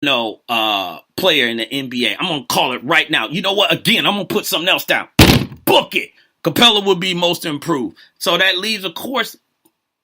player in the NBA. I'm going to call it right now. You know what? Again, I'm going to put something else down. Book it. Capella would be most improved. So that leaves, of course,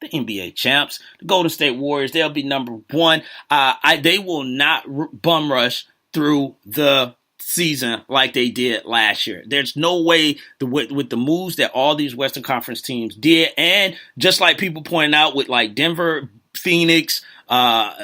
the NBA champs, the Golden State Warriors. They'll be number one. They will not bum rush through the season like they did last year. There's no way with the moves that all these Western Conference teams did, and just like people pointing out with like Denver, Phoenix, Dallas,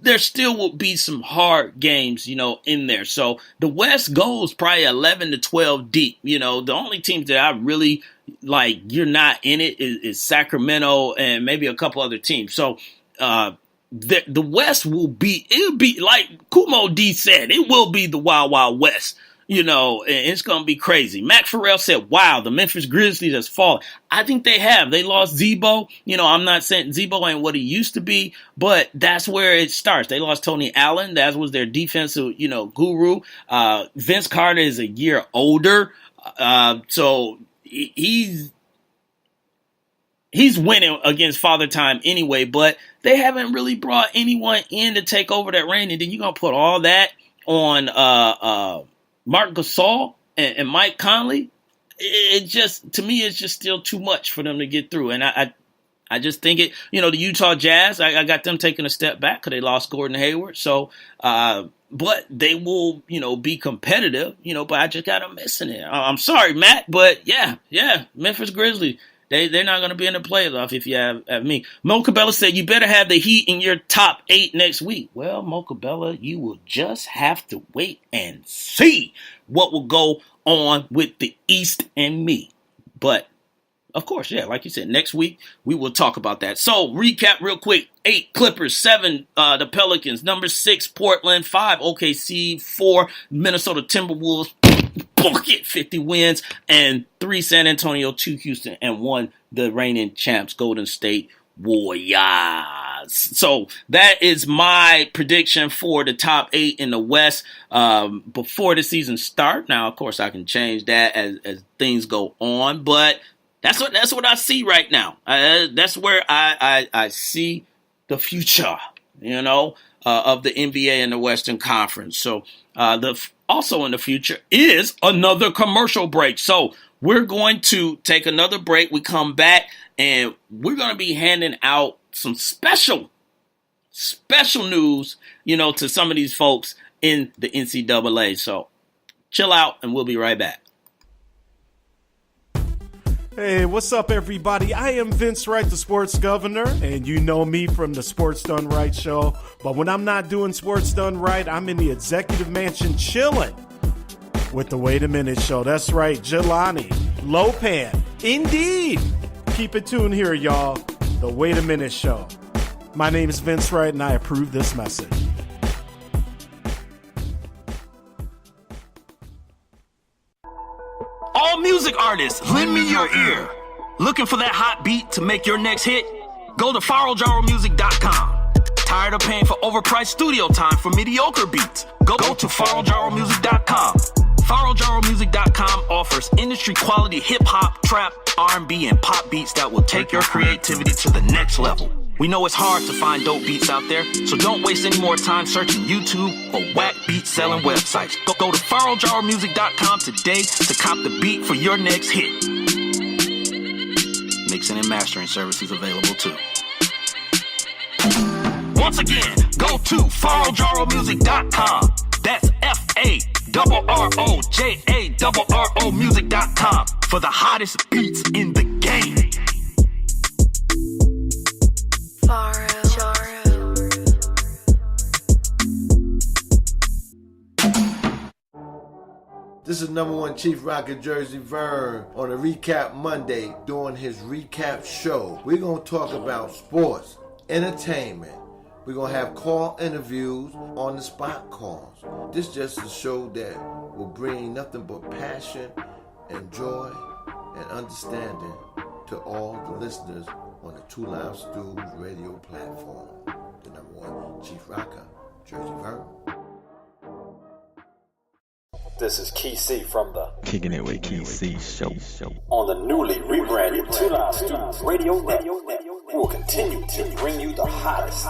there still will be some hard games, in there. So the West goes probably 11 to 12 deep. The only teams that I really like, you're not in it, is Sacramento and maybe a couple other teams. So the West it'll be like Kumo D said, it will be the Wild Wild West. And it's going to be crazy. Mac Farrell said, wow, the Memphis Grizzlies has fallen. I think they have. They lost Zebo. I'm not saying Zebo ain't what he used to be, but that's where it starts. They lost Tony Allen. That was their defensive, guru. Vince Carter is a year older. So he's winning against Father Time anyway, but they haven't really brought anyone in to take over that reign. And then you're going to put all that on, Mark Gasol and Mike Conley. To me, it's just still too much for them to get through. And I just think the Utah Jazz, I got them taking a step back because they lost Gordon Hayward. So, but they will, be competitive, but I just got them missing it. I'm sorry, Matt, but yeah, Memphis Grizzlies. They're not going to be in the playoff if you have me. Mo Cabela said, you better have the Heat in your top 8 next week. Well, Mo Cabela, you will just have to wait and see what will go on with the East and me. But, of course, yeah, like you said, next week we will talk about that. So, recap real quick. 8, Clippers. 7, the Pelicans. Number 6, Portland. 5, OKC. 4, Minnesota Timberwolves. Bucket 50 wins, and 3 San Antonio, 2 Houston, and 1 the reigning champs Golden State Warriors. So that is my prediction for the top 8 in the West before the season start. Now, of course, I can change that as things go on, but that's what I see right now. That's where I see the future, of the NBA and the Western Conference. So also in the future is another commercial break. So we're going to take another break. We come back and we're going to be handing out some special news, to some of these folks in the NCAA. So chill out and we'll be right back. Hey, what's up, everybody? I am Vince Wright, the sports governor, and you know me from the Sports Done Right show. But when I'm not doing Sports Done Right, I'm in the executive mansion chilling with the Wait a Minute show. That's right, Jelani, Lopan, indeed. Keep it tuned here, y'all. The Wait a Minute show. My name is Vince Wright, and I approve this message. All music artists, lend me your ear. Looking for that hot beat to make your next hit? Go to FaroJaroMusic.com. Tired of paying for overpriced studio time for mediocre beats? Go to FaroJaroMusic.com. FaroJaroMusic.com offers industry quality hip-hop, trap, R&B, and pop beats that will take your creativity to the next level. We know it's hard to find dope beats out there, so don't waste any more time searching YouTube for whack beat-selling websites. Go to FaroJaroMusic.com today to cop the beat for your next hit. Mixing and mastering services available too. Once again, go to FaroJaroMusic.com. That's FaroJaroMusic.com for the hottest beats in the game. This is number 1 Chief Rocker Jersey Vern on a Recap Monday doing his recap show. We're going to talk about sports, entertainment. We're going to have call interviews, on the spot calls. This is just a show that will bring nothing but passion and joy and understanding to all the listeners on the Two Live Stews radio platform. The number 1 Chief Rocker Jersey Vern. This is Key C from the Kicking It With Key C show on the newly rebranded Two Live Stews Radio Network. who will continue to bring you the hottest,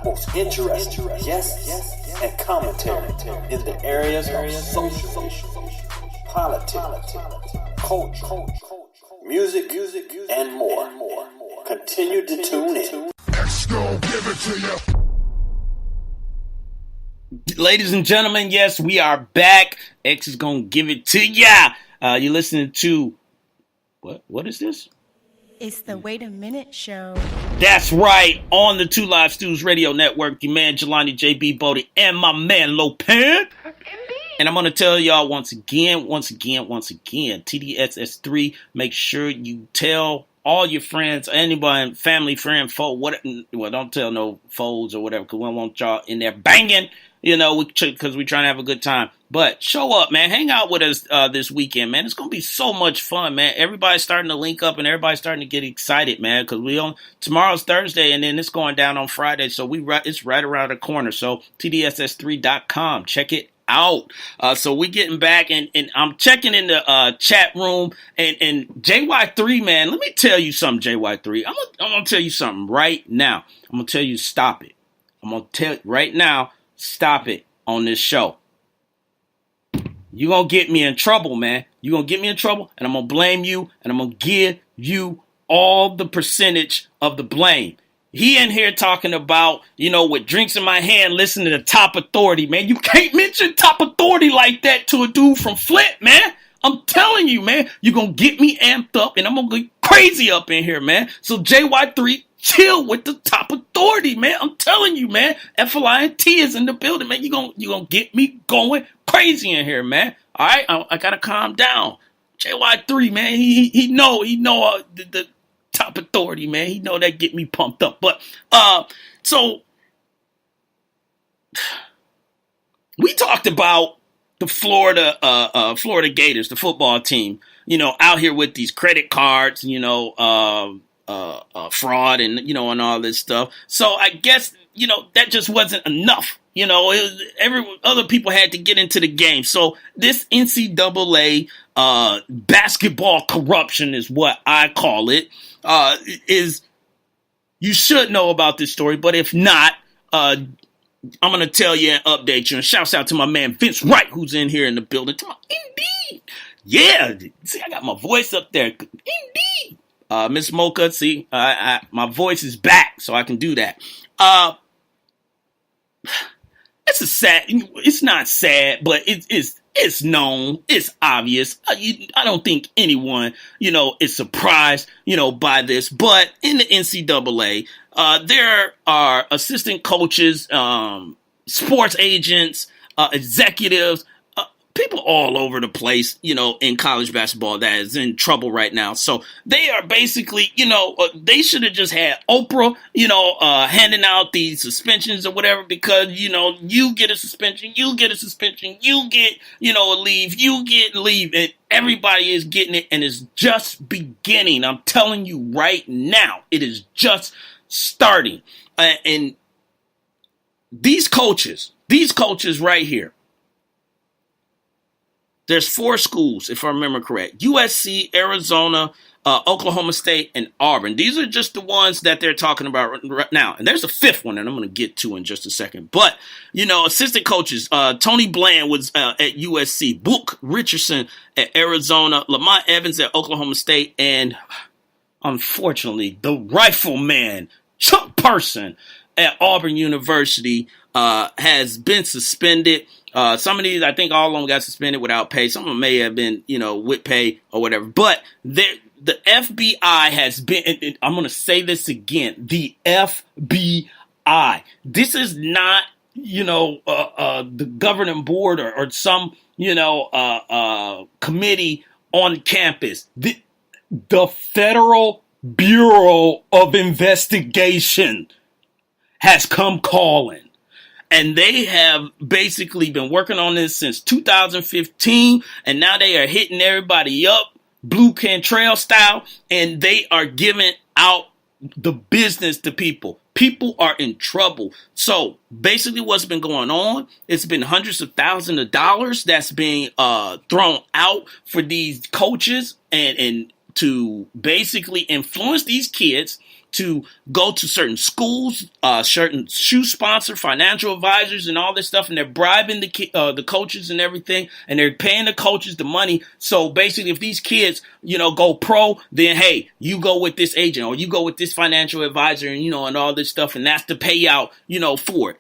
most interesting guests and commentary in the areas of social issues, politics, culture, music, and more. Continue to tune in. X gon' give it to you. Ladies and gentlemen, yes, we are back. X is gonna give it to ya. You're listening to what is this? It's the Wait a Minute show. That's right, on the Two Live Stews Radio Network, your man Jelani JB Bodie and my man Lopan. And I'm going to tell y'all once again, TDSS3, make sure you tell all your friends, anybody, family, friend, foe, don't tell no foes or whatever, because we don't want y'all in there banging, because we're trying to have a good time. But show up, man. Hang out with us this weekend, man. It's going to be so much fun, man. Everybody's starting to link up and everybody's starting to get excited, man, because tomorrow's Thursday and then it's going down on Friday, so it's right around the corner. So TDSS3.com. Check it out. So we're getting back and I'm checking in the chat room and JY3, man, let me tell you something, JY3. I'm going to tell you something right now. I'm going to tell you stop it. I'm going to tell you right now, stop it on this show. You're going to get me in trouble, man. You're going to get me in trouble and I'm going to blame you and I'm going to give you all the percentage of the blame. He in here talking about, with drinks in my hand, listening to Top Authority, man. You can't mention Top Authority like that to a dude from Flint, man. I'm telling you, man. You're going to get me amped up and I'm going to get crazy up in here, man. So JY3, chill with the Top Authority, man. I'm telling you, man. FLINT is in the building, man. You're going to get me going crazy in here, man. All right? I got to calm down. JY3, man. He know the Top Authority, man. He know that get me pumped up. But so we talked about the Florida Gators, the football team, out here with these credit cards, fraud and and all this stuff. So I guess that just wasn't enough. Other people had to get into the game. So this NCAA basketball corruption is what I call it. Is you should know about this story, but if not, I'm going to tell you and update you. And shouts out to my man Vince Wright, who's in here in the building. Indeed. Yeah. See, I got my voice up there. Indeed. Miss Mocha, see, my voice is back, so I can do that. It's not sad, but it's known, it's obvious. I don't think anyone, is surprised, by this. But in the NCAA, there are assistant coaches, sports agents, executives, people all over the place, in college basketball that is in trouble right now. So they are basically, they should have just had Oprah, handing out these suspensions or whatever, because, you get a suspension, you get a suspension, you get, a leave, you get leave, and everybody is getting it, and it's just beginning. I'm telling you right now, it is just starting. And these coaches right here, there's 4 schools, if I remember correct. USC, Arizona, Oklahoma State, and Auburn. These are just the ones that they're talking about right now. And there's a 5th one that I'm going to get to in just a second. But, assistant coaches, Tony Bland was at USC, Book Richardson at Arizona, Lamont Evans at Oklahoma State, and unfortunately, the rifleman, Chuck Person at Auburn University has been suspended. Some of these, I think all of them got suspended without pay. Some of them may have been, with pay or whatever. But the FBI has been, and I'm going to say this again, the FBI. This is not, the governing board or some, committee on campus. The Federal Bureau of Investigation has come calling. And they have basically been working on this since 2015. And now they are hitting everybody up, Blue Cantrell style. And they are giving out the business to people. People are in trouble. So basically what's been going on, it's been hundreds of thousands of dollars that's being thrown out for these coaches and to basically influence these kids to go to certain schools, certain shoe sponsor, financial advisors, and all this stuff, and they're bribing the coaches and everything, and they're paying the coaches the money. So basically, if these kids, go pro, then hey, you go with this agent or you go with this financial advisor, and and all this stuff, and that's the payout, for it.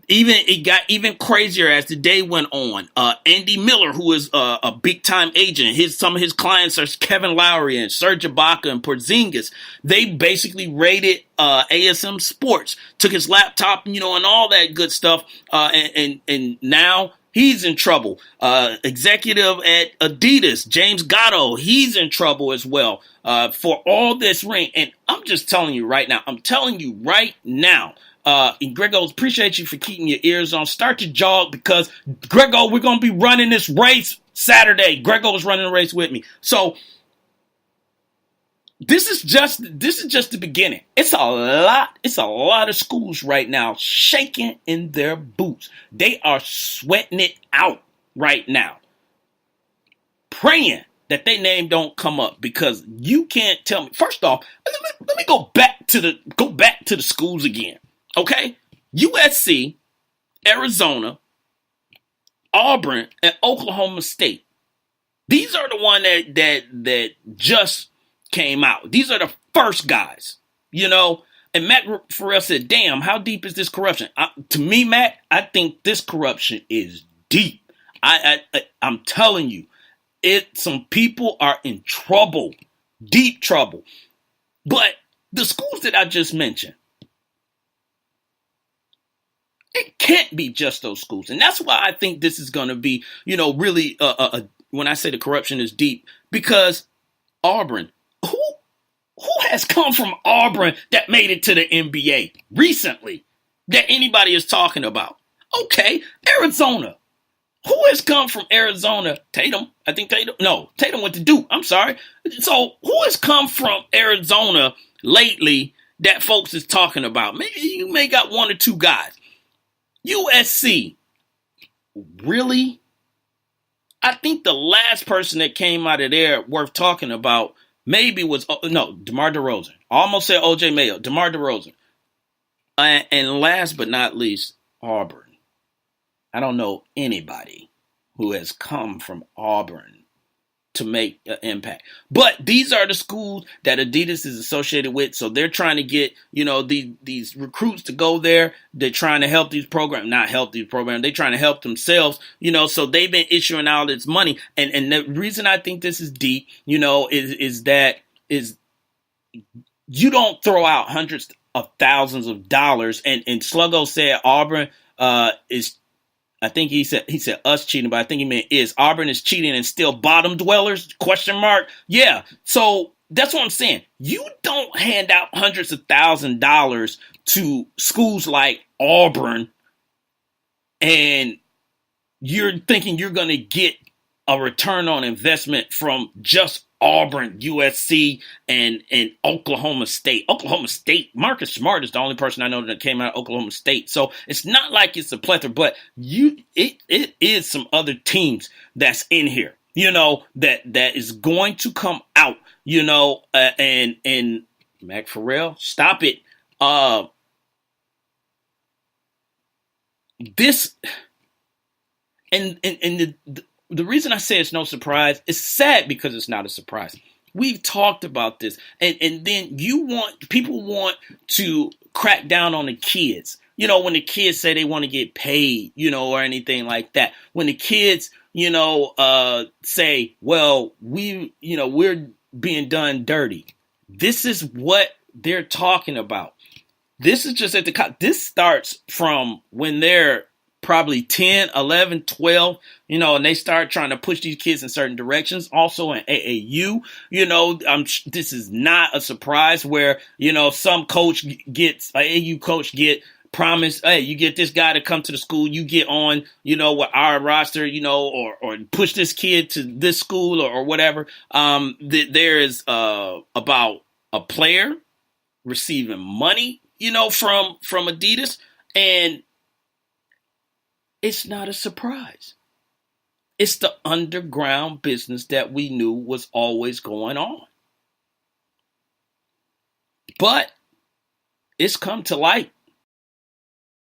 It got even crazier as the day went on. Andy Miller, who is a big time agent, some of his clients are Kevin Lowry and Serge Ibaka and Porzingis. They basically raided ASM Sports, took his laptop, and all that good stuff, and now he's in trouble. Executive at Adidas, James Gatto, he's in trouble as well for all this ring. And I'm just telling you right now. Grego, appreciate you for keeping your ears on. Start to jog because, Grego, we're going to be running this race Saturday. Grego was running the race with me. So this is just the beginning. It's a lot of schools right now shaking in their boots. They are sweating it out right now, praying that their name don't come up, because you can't tell me. First off, let me go back to the schools again. Okay, USC, Arizona, Auburn, and Oklahoma State. These are the one that just came out. These are the first guys, And Matt Farrell said, "Damn, how deep is this corruption?" To me, Matt, I think this corruption is deep. I'm telling you, some people are in trouble, deep trouble. But the schools that I just mentioned, it can't be just those schools. And that's why I think this is going to be, really, when I say the corruption is deep, because Auburn, who has come from Auburn that made it to the NBA recently that anybody is talking about? Okay, Arizona. Who has come from Arizona? Tatum. I think Tatum. No, Tatum went to Duke. I'm sorry. So who has come from Arizona lately that folks is talking about? Maybe you may got one or two guys. USC, really? I think the last person that came out of there worth talking about maybe was, DeMar DeRozan. I almost said OJ Mayo, DeMar DeRozan. And last but not least, Auburn. I don't know anybody who has come from Auburn to make an impact. But these are the schools that Adidas is associated with. So they're trying to get, these recruits to go there. They're trying to help these programs, not help these programs. They're trying to help themselves, so they've been issuing out this money. And the reason I think this is deep, is that you don't throw out hundreds of thousands of dollars. And Sluggo said Auburn is, I think he said us cheating, but I think he meant Auburn is cheating and still bottom dwellers? ? Yeah. So that's what I'm saying. You don't hand out hundreds of $1,000s to schools like Auburn and you're thinking you're going to get a return on investment from just Auburn, USC, and Oklahoma State. Oklahoma State, Marcus Smart is the only person I know that came out of Oklahoma State. So it's not like it's a plethora, but it is some other teams that's in here, that is going to come out, and Mac Farrell, stop it. This and the reason I say it's no surprise, it's sad because it's not a surprise. We've talked about this. And then people want to crack down on the kids. When the kids say they want to get paid, or anything like that. When the kids, say, well, we're being done dirty. This is what they're talking about. This is just this starts from when they're probably 10, 11, 12, and they start trying to push these kids in certain directions. Also in AAU, this is not a surprise where, some coach gets, an AAU coach promised, hey, you get this guy to come to the school, you get on, with our roster, or push this kid to this school or whatever. There is about a player receiving money, from Adidas, and it's not a surprise. It's the underground business that we knew was always going on. But it's come to light